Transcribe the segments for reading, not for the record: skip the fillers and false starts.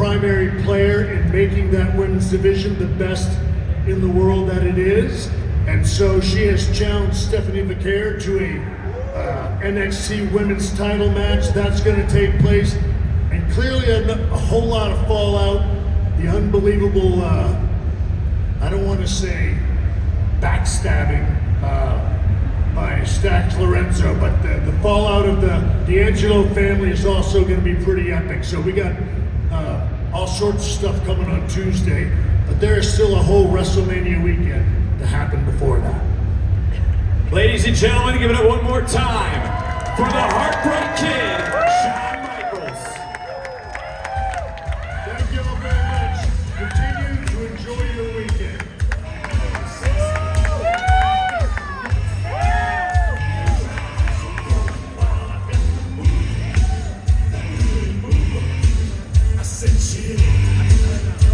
primary player in making that women's division the best in the world that it is. And so she has challenged Stephanie McCare to a NXT women's title match. That's going to take place. And clearly a whole lot of fallout. The unbelievable, I don't want to say backstabbing by Stax Lorenzo, but the fallout of the D'Angelo family is also going to be pretty epic. So we got all sorts of stuff coming on Tuesday, but there is still a whole WrestleMania weekend to happen before that. Ladies and gentlemen, give it up one more time for the Heartbreak Kid, Shawn Michaels. Thank you all very much. Continue to enjoy your weekend.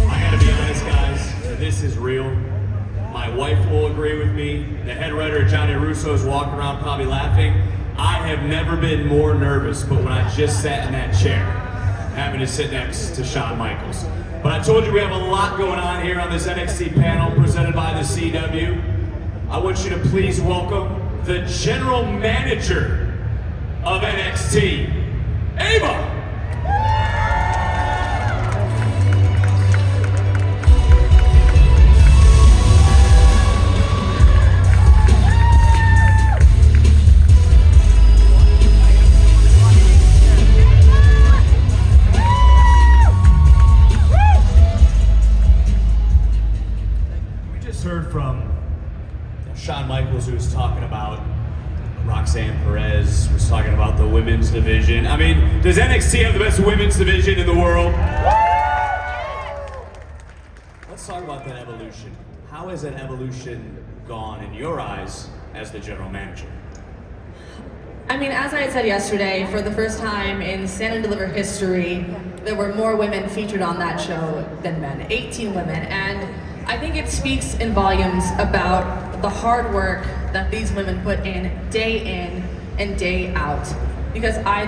I gotta be honest, guys, this is real. My wife will agree with me. The head writer, Johnny Russo, is walking around probably laughing. I have never been more nervous, but when I just sat in that chair, having to sit next to Shawn Michaels. But I told you we have a lot going on here on this NXT panel presented by the CW. I want you to please welcome the general manager of NXT, Ava. Heard from Shawn Michaels, who was talking about Roxanne Perez, was talking about the women's division. I mean, does NXT have the best women's division in the world? Let's talk about that evolution. How has that evolution gone in your eyes as the general manager? I mean, as I had said yesterday, for the first time in Stand and Deliver history, there were more women featured on that show than men, 18 women. And I think it speaks in volumes about the hard work that these women put in and day out. Because I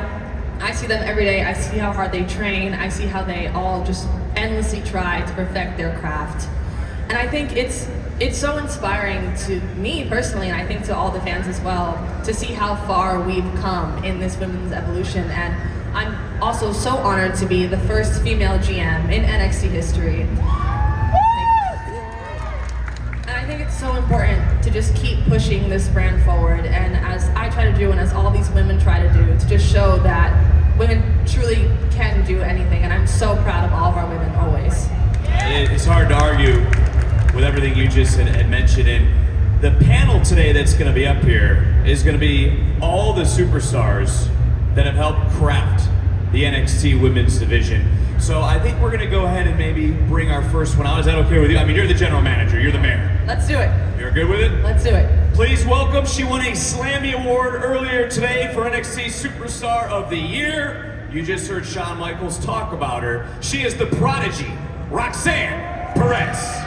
see them every day, I see how hard they train, I see how they all just endlessly try to perfect their craft. And I think it's so inspiring to me personally, and I think to all the fans as well, to see how far we've come in this women's evolution. And I'm also so honored to be the first female GM in NXT history. I think it's so important to just keep pushing this brand forward, and as I try to do, and as all these women try to do, to just show that women truly can do anything, and I'm so proud of all of our women always. It's hard to argue with everything you just had mentioned, and the panel today that's going to be up here is going to be all the superstars that have helped craft the NXT women's division. So I think we're gonna go ahead and maybe bring our first one out. Is that okay with you? I mean, you're the general manager, you're the mayor. Let's do it. You're good with it? Let's do it. Please welcome, she won a Slammy Award earlier today for NXT Superstar of the Year. You just heard Shawn Michaels talk about her. She is the prodigy, Roxanne Perez.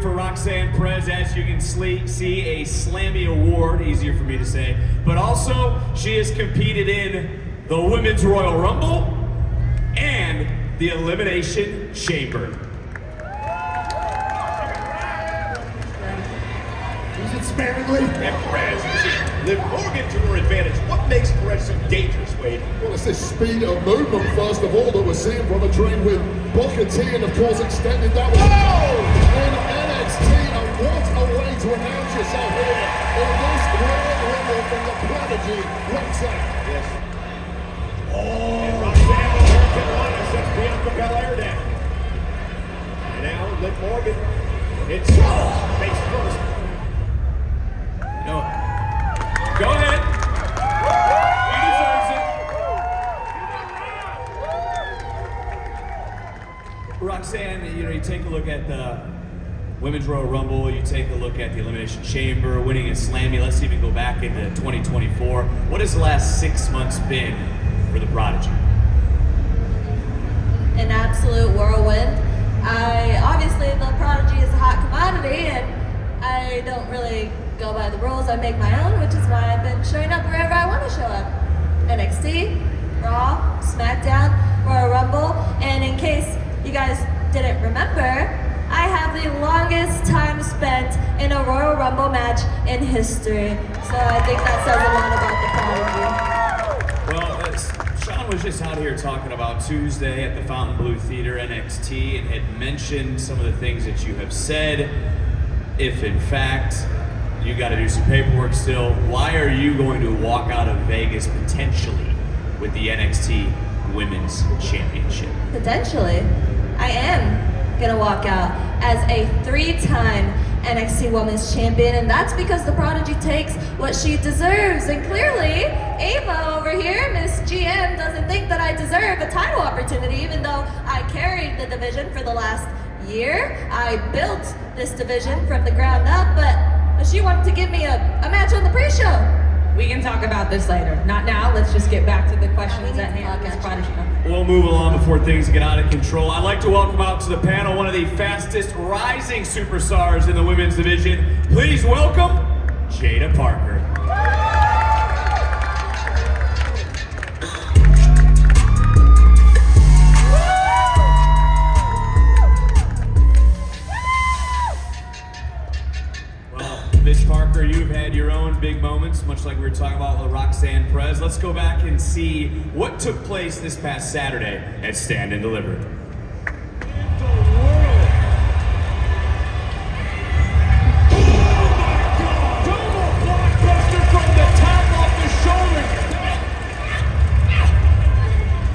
For Roxanne Perez, as you can see, a Slammy Award, easier for me to say, but also she has competed in the Women's Royal Rumble and the Elimination Chamber. Use it sparingly. And Perez uses Liv Morgan to her advantage. What makes Perez so dangerous, Wade? Well, it's this speed of movement, first of all, that we're seeing from a train with Booker T, and of course extended that one. In NXT, and what a way to announce yourself here in this Royal Rumble from the prodigy, Roxanne. Yes. And Roxanne with her Carolina sets Bianca Belair down. And now Liv Morgan hits face first. No. Go ahead. He deserves it. Roxanne, you take a look at the Women's Royal Rumble, you take a look at the Elimination Chamber, winning a Slammy. Let's even go back into 2024. What has the last 6 months been for the Prodigy? An absolute whirlwind. Obviously the Prodigy is a hot commodity, and I don't really go by the rules. I make my own, which is why I've been showing up wherever I want to show up. NXT, Raw, SmackDown, Royal Rumble, and in case you guys didn't remember, I have the longest time spent in a Royal Rumble match in history. So I think that says a lot about the Prodigy. Well, Shawn was just out here talking about Tuesday at the Fontainebleau Theater NXT and had mentioned some of the things that you have said. If in fact you got to do some paperwork still, why are you going to walk out of Vegas potentially with the NXT Women's Championship? Potentially, I am gonna walk out as a 3-time NXT Women's Champion, and that's because the Prodigy takes what she deserves. And clearly, Ava over here, Miss GM, doesn't think that I deserve a title opportunity, even though I carried the division for the last year. I built this division from the ground up, but she wanted to give me a match on the pre-show. We can talk about this later. Not now. Let's just get back to the questions at hand. Miss Prodigy. We'll move along before things get out of control. I'd like to welcome out to the panel one of the fastest rising superstars in the women's division. Please welcome Jaida Parker. Miss Parker, you've had your own big moments, much like we were talking about with Roxanne Perez. Let's go back and see what took place this past Saturday at Stand and Deliver.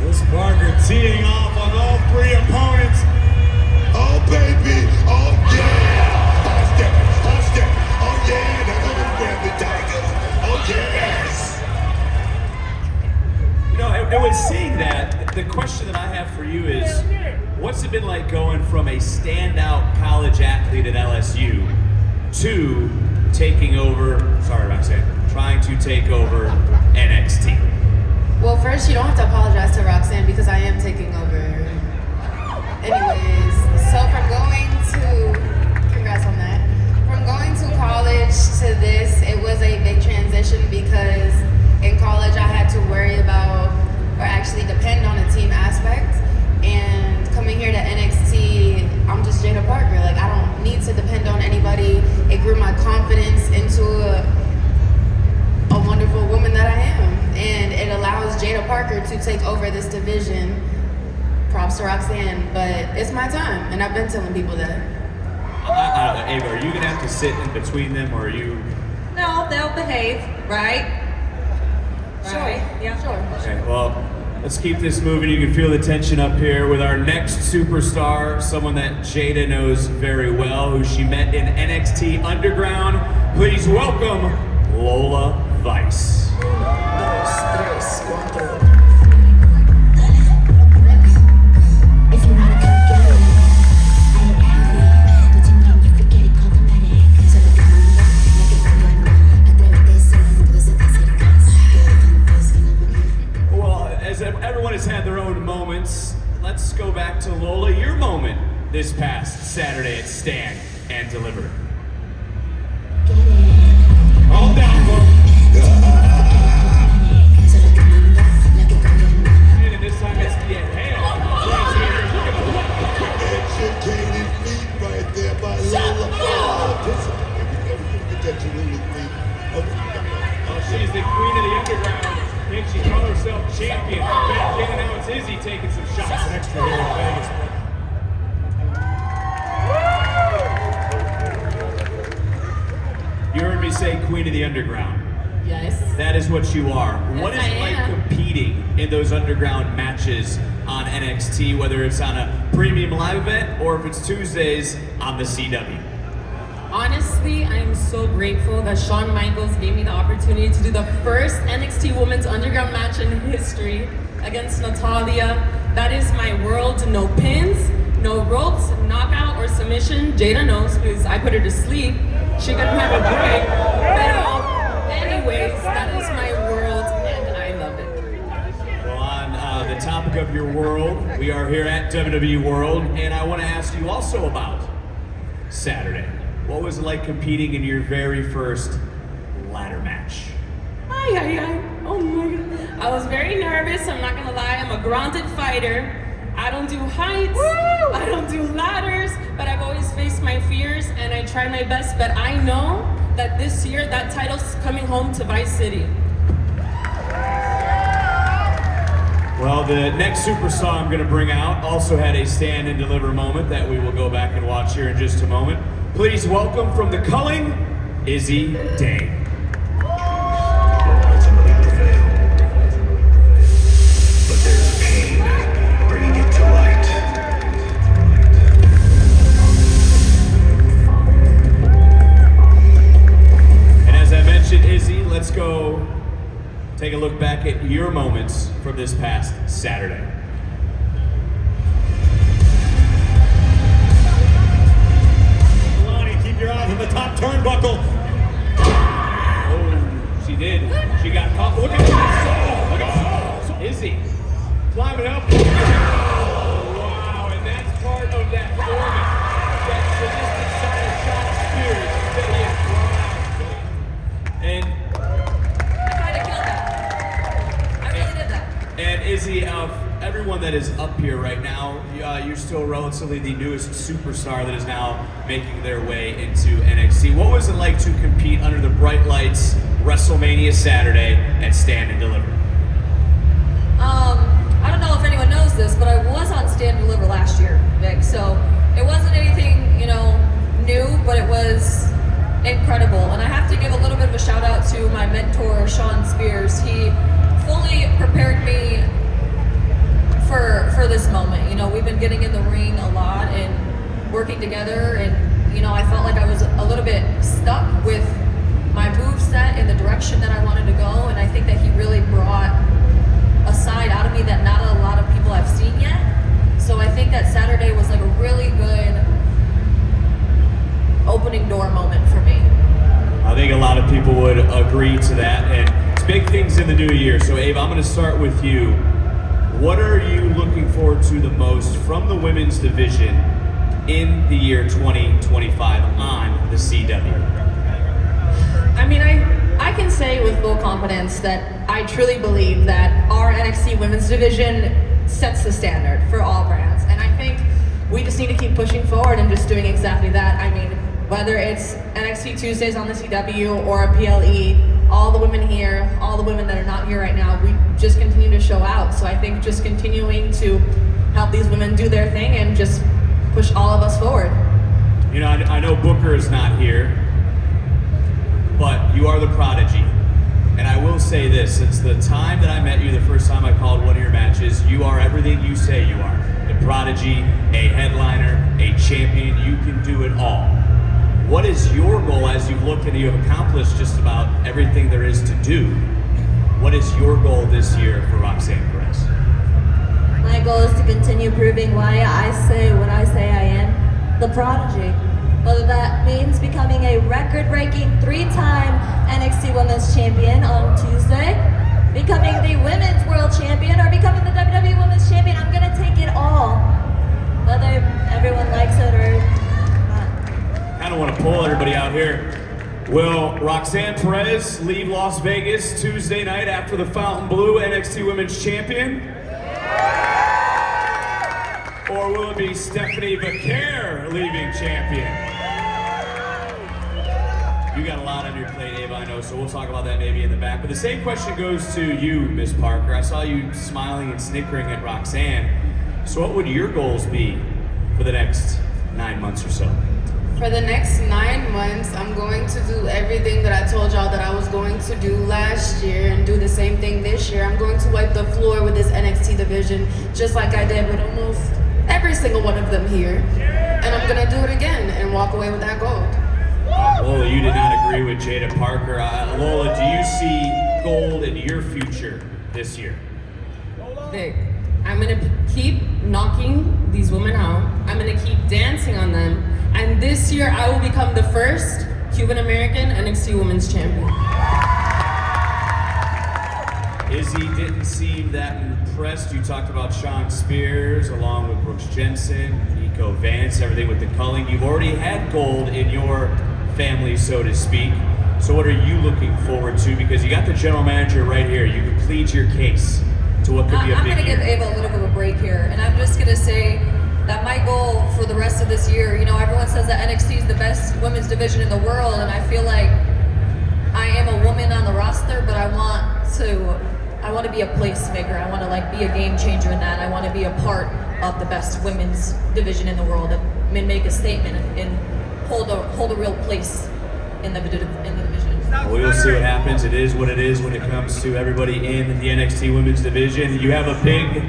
Miss Parker teeing off on all 3 opponents. Oh, baby. Oh, yeah. Oh, yeah. They're going to grab the Tigers. Oh, yes. You know, it was seeing that, the question that I have for you is, what's it been like going from a standout college athlete at LSU to taking over, sorry Roxanne, trying to take over NXT? Well, first, you don't have to apologize to Roxanne because I am taking over. Anyways, so from going to, congrats on that. From going to college to this, it was a big transition because in college I had to worry about, or actually depend on a team aspect. And coming here to NXT, I'm just Jaida Parker. Like, I don't need to depend on anybody. It grew my confidence into a wonderful woman that I am. And it allows Jaida Parker to take over this division. Props to Roxanne, but it's my time, and I've been telling people that. Ava, are you gonna have to sit in between them, or are you? No, they'll behave, right? Sure. Right? Yeah. Sure. Okay, well, let's keep this moving. You can feel the tension up here with our next superstar, someone that Jaida knows very well, who she met in NXT Underground. Please welcome Lola Vice. Everyone has had their own moments. Let's go back to Lola, your moment this past Saturday at Stand and Deliver. All down, bro. And this time it's the hand. Educated feet right there by Lola. Everything get that you really think. She's the queen of the underground. Thinks she called herself champion. Back in and now it's Izzy taking some shots. That's an extra here in Vegas. You heard me say queen of the underground. Yes. That is what you are. What is I it like am. competing in those underground matches on NXT, whether it's on a premium live event or if it's Tuesdays on the CW? Honestly, I am so grateful that Shawn Michaels gave me the opportunity to do the first NXT Women's Underground match in history against Natalia. That is my world. No pins, No ropes, knockout, or submission. Jaida knows because I put her to sleep. She couldn't have a break. But anyways, that is my world and I love it. Well, on the topic of your world, we are here at WWE World, and I want to ask you also about Saturday. What was it like competing in your very first ladder match? Oh my god. I was very nervous, I'm not gonna lie. I'm a grounded fighter. I don't do heights, I don't do ladders, but I've always faced my fears and I try my best. But I know that this year that title's coming home to Vice City. Well, the next superstar I'm going to bring out also had a stand and deliver moment that we will go back and watch here in just a moment. Please welcome from the Culling, Izzy Day. Ultimately prevail, but there's pain bringing it to light. And as I mentioned, Izzy, let's go take a look back at your moments from this past Saturday. Lonnie, keep your eyes on the top turnbuckle. Oh, she did. She got caught. Look at that. Look at that. Izzy climbing up. Wow, and that's part of that performance. That sadistic side of Shawn Spears that he has brought out. And I tried to kill that. I really did that. And Izzy, everyone that is up here right now, you're still relatively the newest superstar that is now making their way into NXT. What was it like to compete under the bright lights WrestleMania Saturday at Stand and Deliver? I don't know if anyone knows this, but I was on Stand and Deliver last year, Vic. So it wasn't anything, new, but it was incredible. And I have to give a little bit of a shout out to my mentor, Shawn Spears. He fully prepared me for this moment. We've been getting in the ring a lot and working together, and I felt like I was a little bit stuck with my moveset in the direction that I wanted to go, and I think that he really brought a side out of me that not a lot of people have seen yet. So I think that Saturday was like a really good opening door moment for me. I think a lot of people would agree to that, and it's big things in the new year. So Ava, I'm going to start with you. What are you looking forward to the most from the women's division in the year 2025 on the CW? I mean, I can say with full confidence that I truly believe that our NXT women's division sets the standard for all brands. And I think we just need to keep pushing forward and just doing exactly that. I mean, whether it's NXT Tuesdays on the CW or a PLE, all the women here, all the women that are not here right now, we just continue to show out. So I think just continuing to help these women do their thing and just push all of us forward. I know Booker is not here, but you are the prodigy. And I will say this, since the time that I met you, the first time I called one of your matches, you are everything you say you are. The prodigy, a headliner, a champion, you can do it all. What is your goal as you've looked and you have accomplished just about everything there is to do? What is your goal this year for Roxanne Perez? My goal is to continue proving why I say what I say I am, the prodigy. Whether that means becoming a record-breaking 3-time NXT Women's Champion on Tuesday, becoming the Women's World Champion, or becoming the WWE Women's Champion, I'm gonna take it all. Whether everyone likes it or not. Kind of want to pull everybody out here. Will Roxanne Perez leave Las Vegas Tuesday night after the Fountain Blue NXT Women's Champion? Or will it be Stephanie Vaquer leaving champion? You got a lot on your plate, Ava, I know, so we'll talk about that maybe in the back. But the same question goes to you, Miss Parker. I saw you smiling and snickering at Roxanne. So what would your goals be for the next 9 months or so? For the next 9 months, I'm going to do everything that I told y'all that I was going to do last year and do the same thing this year. I'm going to wipe the floor with this NXT division, just like I did with almost every single one of them here. And I'm gonna do it again and walk away with that gold. Lola, you did not agree with Jaida Parker. Lola, do you see gold in your future this year? Vic, I'm gonna keep knocking these women out. I'm gonna keep dancing on them. And this year I will become the first Cuban American NXT Women's Champion. Izzy didn't seem that impressed. You talked about Shawn Spears along with Brooks Jensen, Nico Vance, everything with the culling. You've already had gold in your family, so to speak. So what are you looking forward to? Because you got the general manager right here. You can plead your case to what could be a I'm big going to give year. Ava a little bit of a break here, and I'm just going to say that my goal for the rest of this year, you know, everyone says that NXT is the best women's division in the world, and I feel like I am a woman on the roster, but I want to be a placemaker. I want to like be a game changer in that. I want to be a part of the best women's division in the world and make a statement and hold a real place in the division. Well, we'll see what happens. It is what it is when it comes to everybody in the NXT Women's Division. You have a big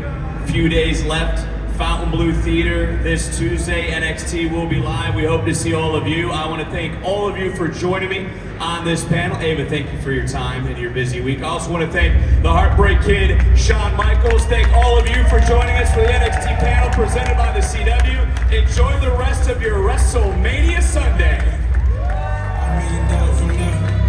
few days left. Fontainebleau Theater this Tuesday. NXT will be live. We hope to see all of you. I want to thank all of you for joining me on this panel. Ava, thank you for your time and your busy week. I also want to thank the Heartbreak Kid, Shawn Michaels. Thank all of you for joining us for the NXT panel presented by the CW. Enjoy the rest of your WrestleMania.